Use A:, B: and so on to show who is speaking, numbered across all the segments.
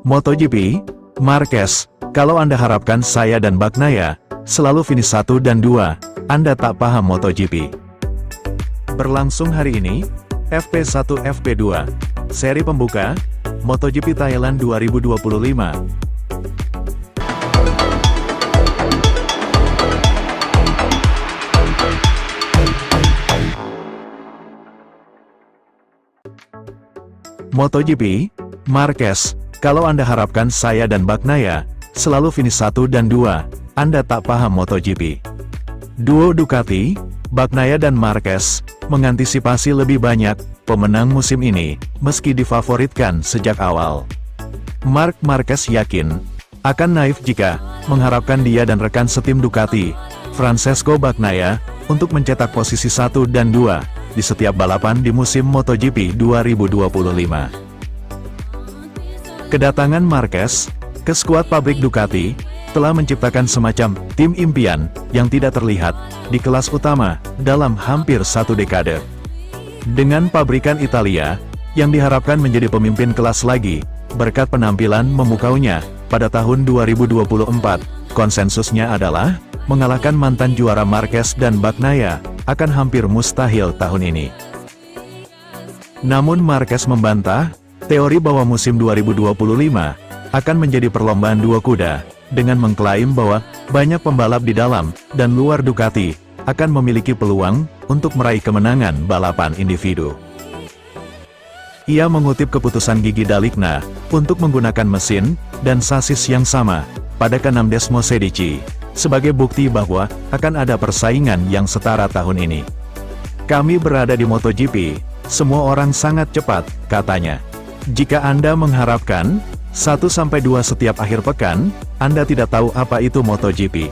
A: MotoGP, Marquez, kalau Anda harapkan saya dan Bagnaia selalu finish 1 dan 2, Anda tak paham MotoGP. Berlangsung hari ini, FP1 FP2, seri pembuka, MotoGP Thailand 2025. MotoGP, Marquez, kalau Anda harapkan saya dan Bagnaia selalu finish 1 dan 2, Anda tak paham MotoGP. Duo Ducati, Bagnaia dan Marquez, mengantisipasi lebih banyak pemenang musim ini, meski difavoritkan sejak awal. Marc Marquez yakin, akan naif jika mengharapkan dia dan rekan setim Ducati, Francesco Bagnaia, untuk mencetak posisi 1 dan 2, di setiap balapan di musim MotoGP 2025. Kedatangan Marquez ke skuad pabrik Ducati telah menciptakan semacam tim impian yang tidak terlihat di kelas utama dalam hampir 1 dekade. Dengan pabrikan Italia yang diharapkan menjadi pemimpin kelas lagi berkat penampilan memukaunya pada tahun 2024, konsensusnya adalah mengalahkan mantan juara Marquez dan Bagnaia akan hampir mustahil tahun ini. Namun Marquez membantah teori bahwa musim 2025 akan menjadi perlombaan dua kuda, dengan mengklaim bahwa banyak pembalap di dalam dan luar Ducati akan memiliki peluang untuk meraih kemenangan balapan individu. Ia mengutip keputusan Gigi D'Aligna untuk menggunakan mesin dan sasis yang sama pada ke-6 Desmosedici, sebagai bukti bahwa akan ada persaingan yang setara tahun ini. Kami berada di MotoGP, semua orang sangat cepat, katanya. Jika Anda mengharapkan 1-2 setiap akhir pekan, Anda tidak tahu apa itu MotoGP.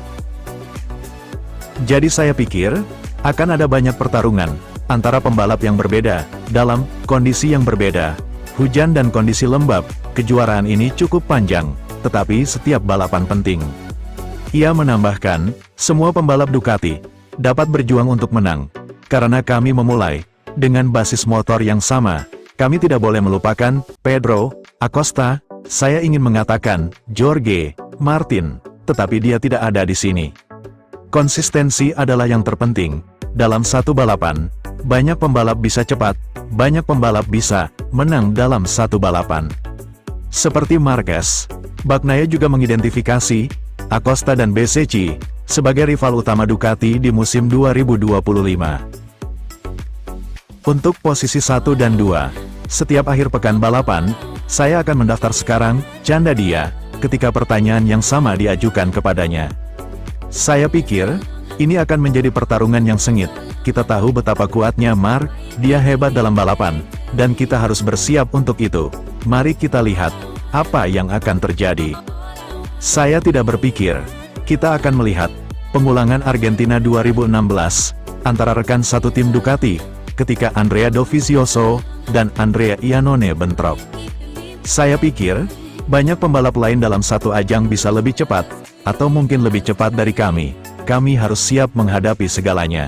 A: Jadi saya pikir, akan ada banyak pertarungan antara pembalap yang berbeda, dalam kondisi yang berbeda. Hujan dan kondisi lembab, kejuaraan ini cukup panjang, tetapi setiap balapan penting. Ia menambahkan, semua pembalap Ducati dapat berjuang untuk menang, karena kami memulai dengan basis motor yang sama. Kami tidak boleh melupakan Pedro Acosta. Saya ingin mengatakan Jorge Martin, tetapi dia tidak ada di sini. Konsistensi adalah yang terpenting. Dalam satu balapan, banyak pembalap bisa cepat, banyak pembalap bisa menang dalam satu balapan. Seperti Marquez, Bagnaia juga mengidentifikasi Acosta dan Bezzecchi sebagai rival utama Ducati di musim 2025. Untuk posisi 1 dan 2, setiap akhir pekan balapan, saya akan mendaftar sekarang, canda dia, ketika pertanyaan yang sama diajukan kepadanya. Saya pikir, ini akan menjadi pertarungan yang sengit. Kita tahu betapa kuatnya Marc, dia hebat dalam balapan, dan kita harus bersiap untuk itu. Mari kita lihat, apa yang akan terjadi. Saya tidak berpikir, kita akan melihat pengulangan Argentina 2016, antara rekan satu tim Ducati, ketika Andrea Dovizioso dan Andrea Iannone bentrok. Saya pikir, banyak pembalap lain dalam satu ajang bisa lebih cepat, atau mungkin lebih cepat dari kami. Kami harus siap menghadapi segalanya.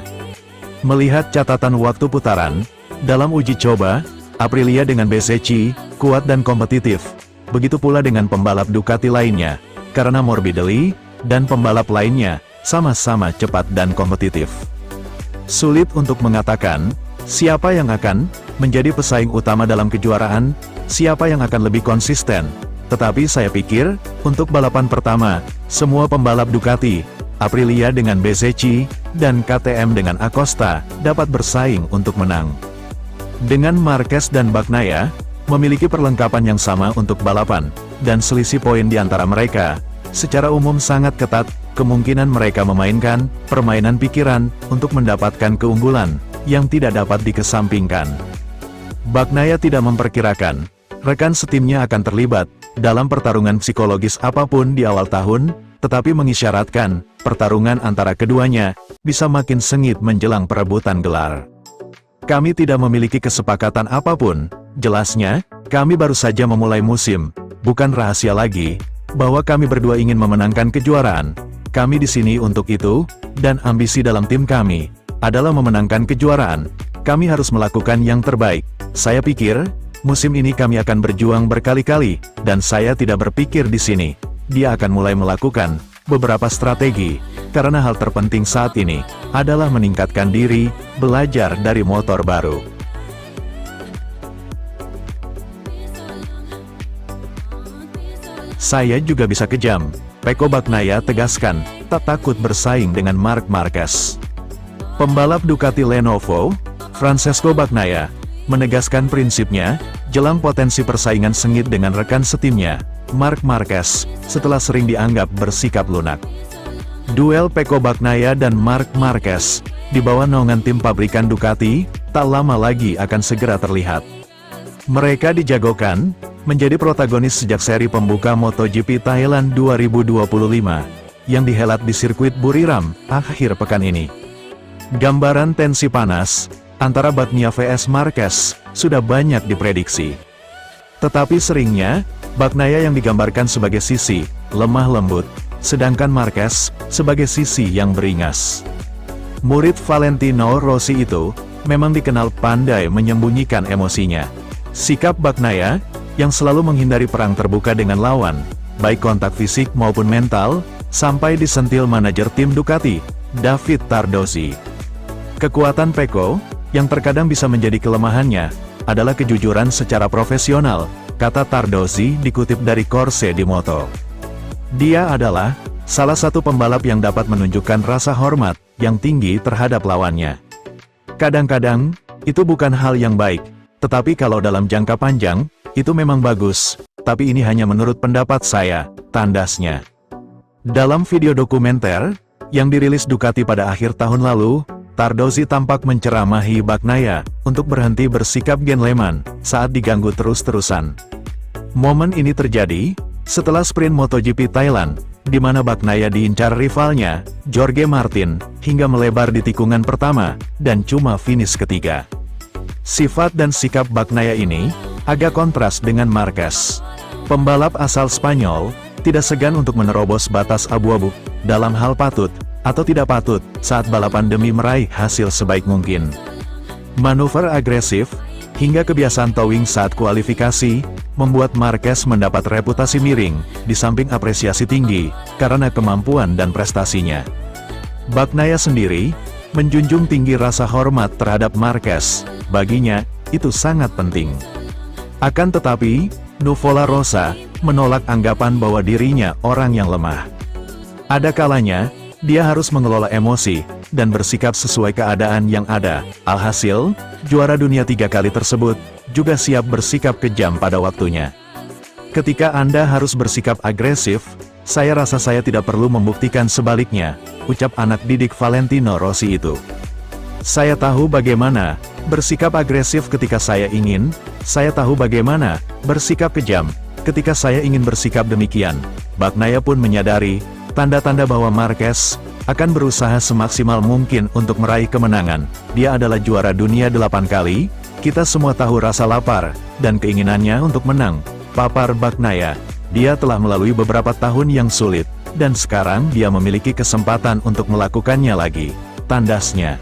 A: Melihat catatan waktu putaran, dalam uji coba, Aprilia dengan Bezzecchi, kuat dan kompetitif. Begitu pula dengan pembalap Ducati lainnya, karena Morbidelli, dan pembalap lainnya, sama-sama cepat dan kompetitif. Sulit untuk mengatakan, siapa yang akan menjadi pesaing utama dalam kejuaraan, siapa yang akan lebih konsisten. Tetapi saya pikir, untuk balapan pertama, semua pembalap Ducati, Aprilia dengan Bezzecchi, dan KTM dengan Acosta, dapat bersaing untuk menang. Dengan Marquez dan Bagnaia, memiliki perlengkapan yang sama untuk balapan, dan selisih poin di antara mereka, secara umum sangat ketat, kemungkinan mereka memainkan permainan pikiran untuk mendapatkan keunggulan yang tidak dapat dikesampingkan. Bagnaia tidak memperkirakan rekan setimnya akan terlibat dalam pertarungan psikologis apapun di awal tahun, tetapi mengisyaratkan pertarungan antara keduanya bisa makin sengit menjelang perebutan gelar. Kami tidak memiliki kesepakatan apapun, jelasnya, kami baru saja memulai musim, bukan rahasia lagi, bahwa kami berdua ingin memenangkan kejuaraan. Kami di sini untuk itu, dan ambisi dalam tim kami adalah memenangkan kejuaraan. Kami harus melakukan yang terbaik. Saya pikir, musim ini kami akan berjuang berkali-kali, dan saya tidak berpikir di sini. Dia akan mulai melakukan beberapa strategi, karena hal terpenting saat ini adalah meningkatkan diri, belajar dari motor baru. Saya juga bisa kejam, Pecco Bagnaia tegaskan, tak takut bersaing dengan Marc Marquez. Pembalap Ducati Lenovo, Francesco Bagnaia, menegaskan prinsipnya, jelang potensi persaingan sengit dengan rekan setimnya, Marc Marquez, setelah sering dianggap bersikap lunak. Duel Pecco Bagnaia dan Marc Marquez, di bawah naungan tim pabrikan Ducati, tak lama lagi akan segera terlihat. Mereka dijagokan menjadi protagonis sejak seri pembuka MotoGP Thailand 2025, yang dihelat di sirkuit Buriram, akhir pekan ini. Gambaran tensi panas antara Bagnaia vs Marquez sudah banyak diprediksi. Tetapi seringnya, Bagnaia yang digambarkan sebagai sisi lemah lembut, sedangkan Marquez sebagai sisi yang beringas. Murid Valentino Rossi itu memang dikenal pandai menyembunyikan emosinya. Sikap Bagnaia yang selalu menghindari perang terbuka dengan lawan, baik kontak fisik maupun mental, sampai disentil manajer tim Ducati, David Tardozzi. Kekuatan Pecco, yang terkadang bisa menjadi kelemahannya, adalah kejujuran secara profesional, kata Tardozzi dikutip dari Corse di Moto. Dia adalah salah satu pembalap yang dapat menunjukkan rasa hormat yang tinggi terhadap lawannya. Kadang-kadang, itu bukan hal yang baik, tetapi kalau dalam jangka panjang, itu memang bagus, tapi ini hanya menurut pendapat saya, tandasnya. Dalam video dokumenter, yang dirilis Ducati pada akhir tahun lalu, Tardozzi tampak menceramahi Bagnaia untuk berhenti bersikap gentleman saat diganggu terus-terusan. Momen ini terjadi setelah sprint MotoGP Thailand, di mana Bagnaia diincar rivalnya, Jorge Martin, hingga melebar di tikungan pertama, dan cuma finish ketiga. Sifat dan sikap Bagnaia ini agak kontras dengan Marquez. Pembalap asal Spanyol tidak segan untuk menerobos batas abu-abu dalam hal patut atau tidak patut saat balapan demi meraih hasil sebaik mungkin. Manuver agresif hingga kebiasaan towing saat kualifikasi membuat Marquez mendapat reputasi miring di samping apresiasi tinggi karena kemampuan dan prestasinya. Bagnaia sendiri menjunjung tinggi rasa hormat terhadap Marquez. Baginya itu sangat penting. Akan tetapi, Nuvola Rosa menolak anggapan bahwa dirinya orang yang lemah. Ada kalanya dia harus mengelola emosi dan bersikap sesuai keadaan yang ada. Alhasil, juara dunia 3 kali tersebut juga siap bersikap kejam pada waktunya. Ketika Anda harus bersikap agresif, saya rasa saya tidak perlu membuktikan sebaliknya, ucap anak didik Valentino Rossi itu. Saya tahu bagaimana bersikap agresif ketika saya ingin, saya tahu bagaimana bersikap kejam ketika saya ingin bersikap demikian. Bagnaia pun menyadari tanda-tanda bahwa Marquez akan berusaha semaksimal mungkin untuk meraih kemenangan. Dia adalah juara dunia 8 kali, kita semua tahu rasa lapar dan keinginannya untuk menang, papar Bagnaia. Dia telah melalui beberapa tahun yang sulit, dan sekarang dia memiliki kesempatan untuk melakukannya lagi, tandasnya.